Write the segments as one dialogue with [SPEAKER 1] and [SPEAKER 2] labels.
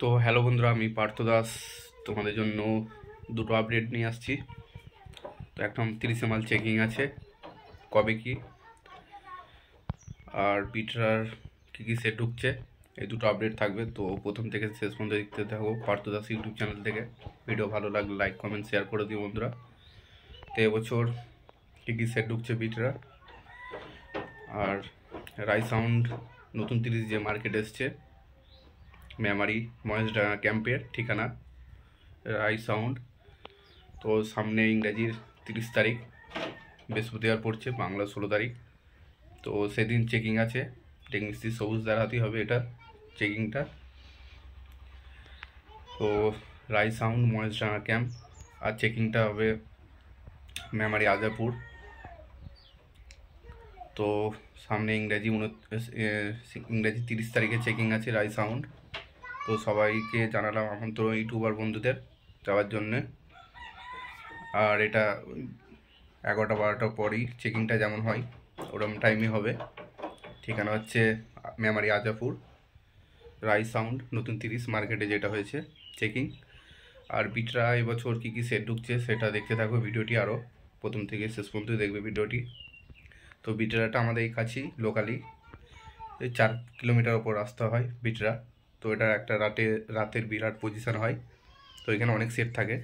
[SPEAKER 1] তো হ্যালো বন্ধুরা, আমি পার্থ দাস তোমাদের জন্য দুটো আপডেট নিয়ে আসছি। তো একদম 30 মাল চেকিং আছে, কবে কি আর বিটরার কী সেট ঢুকছে, এই দুটো আপডেট থাকবে। তো প্রথম থেকে শেষ পর্যন্ত দেখতে থাকো পার্থ দাস ইউটিউব চ্যানেল থেকে। ভিডিও ভালো লাগলে লাইক কমেন্ট শেয়ার করে দিও বন্ধুরা। তো এবছর কী সেট ঢুকছে বিটরা আর রাই সাউন্ড নতুন 30 যে মার্কেট এসছে, মেমারি মহেশডাঙ্গা ক্যাম্পের ঠিকানা রাই সাউন্ড। তো সামনে ইংরাজির 30 তারিখ বৃহস্পতিবার পড়ছে, বাংলা 16 তারিখ। তো সেদিন চেকিং আছে, টেকনিস্ট্রি সবুজ দাঁড়াতেই হবে এটা চেকিংটা। তো রাই সাউন্ড মহেশডাঙ্গা ক্যাম্প, আর চেকিংটা হবে মেমারি আজাপুর। তো সামনে ইংরাজি 30 তারিখে চেকিং আছে রাই সাউন্ড। তো সবাইকে জানালাম আমন্ত্রণ ইউটিউবার বন্ধুদের যাওয়ার জন্যে। আর এটা 11টা-12টার পরই চেকিংটা যেমন হয় ওরকম টাইমে হবে। ঠিকানা হচ্ছে মেমারি আজাপুর, রাই সাউন্ড নতুন 30 মার্কেটে যেটা হয়েছে চেকিং। আর বিটরা এবছর কী সেট ঢুকছে সেটা দেখতে থাকো ভিডিওটি, আরও প্রথম থেকে শেষ পর্যন্ত দেখবে ভিডিওটি। তো বিটরাটা আমাদের এই কাছেই লোকালি 4 কিলোমিটার ওপর রাস্তা হয় বিটরা। তো এটা একটা রাতের বিরাট পজিশান হয়, তো এখানে অনেক সেট থাকে।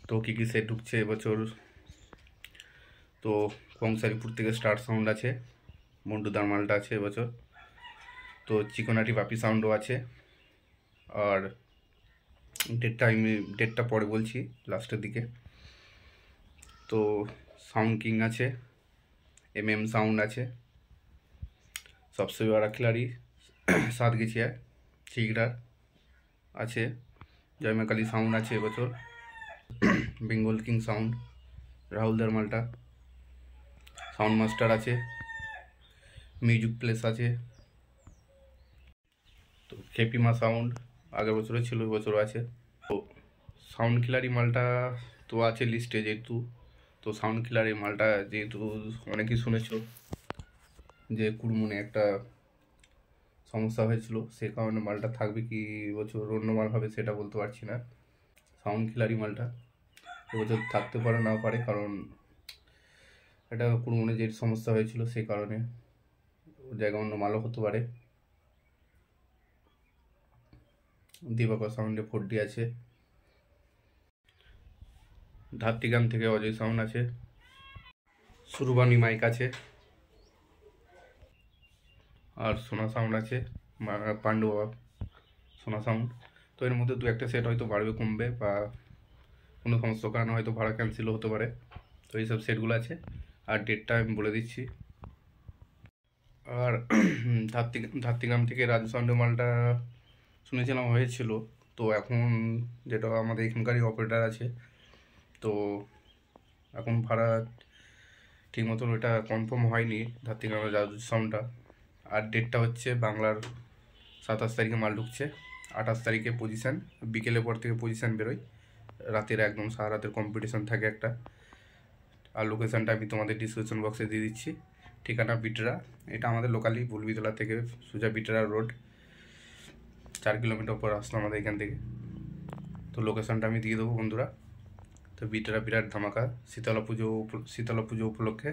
[SPEAKER 1] তো কী সেট ঢুকছে এবছর, তো কংসারিপুর থেকে স্টার সাউন্ড আছে, মন্টুদার মালটা আছে এবছর। তো চিকনাটি বাপি সাউন্ডও আছে। আর ডেটটা পরে বলছি লাস্টের দিকে। তো সাউন্ড কিং আছে, সাউন্ড আছে, সবচেয়ে বড় খিলাড়ি সাতগেছিয়া চিগড়ার আছে, জয়মাকালী সাউন্ড আছে এবছর, বেঙ্গল কিং সাউন্ড রাহুল দারমালটা, সাউন্ড মাস্টার আছে, মিউজিক প্লেস আছে। তো খেপিমা সাউন্ড আগের বছরে ছিল, এবছরও আছে। তো সাউন্ড কিলারি মালটা তো আছে লিস্টে যেহেতু। তো সাউন্ড কিলারি মালটা যেহেতু অনেকেই শুনেছ যে কুড়মুনে একটা সমস্যা হয়েছিল, সে কারণে মালটা থাকবে কি এবছর অন্য মাল হবে সেটা বলতে পারছি না। সাউন্ড কিলারি মালটা এবছর থাকতে পারে না পারে, কারণ এটা কুড়মুনে যে সমস্যা হয়েছিল সেই কারণে জায়গা অন্য মালও হতে পারে। দিবাকর সাউন্ডে 4D আছে, ধাত্রিগ্রাম থেকে অজয় সাউন্ড আছে, সুরবানি মাইক আছে, আর সোনা সাউন্ড আছে, পাণ্ডু বাবা সোনা সাউন্ড। তো এর মধ্যে 2-1টা সেট হয়তো বাড়বে কমবে, বা কোনো সমস্যার কারণে হয়তো ভাড়া ক্যান্সেলও হতে পারে। তো এইসব সেটগুলো আছে, আর ডেটটা আমি বলে দিচ্ছি। আর ধাত্রিগ্রাম থেকে রাজু সাউন্ডের মালটা শুনেছিলাম হয়েছিল। তো এখন যেটা আমাদের এখানকারই অপারেটার আছে, তো এখন ভাড়া ঠিক মতন ওইটা কনফার্ম হয়নি ধাত্রিগ্রামের রাজু সাউন্ডটা। আর ডেটটা হচ্ছে বাংলার 27 তারিখে মাল ঢুকছে, 28 তারিখে পজিশান, বিকেলের পর থেকে পজিশান বেরোয়, রাতের একদম সারা রাতের কম্পিটিশান থাকে একটা। আর লোকেশানটা আমি তোমাদের ডিসক্রিপশন বক্সে দিয়ে দিচ্ছি। ঠিকানা বিটরা, এটা আমাদের লোকালি বুলবিতলা থেকে সোজা বিটরা রোড, 4 কিলোমিটার উপর আসলো আমাদের এখান থেকে। তো লোকেশানটা আমি দিয়ে দেবো বন্ধুরা। তো বিটরা বিরাট ধামাকা শীতলা পুজো উপলক্ষে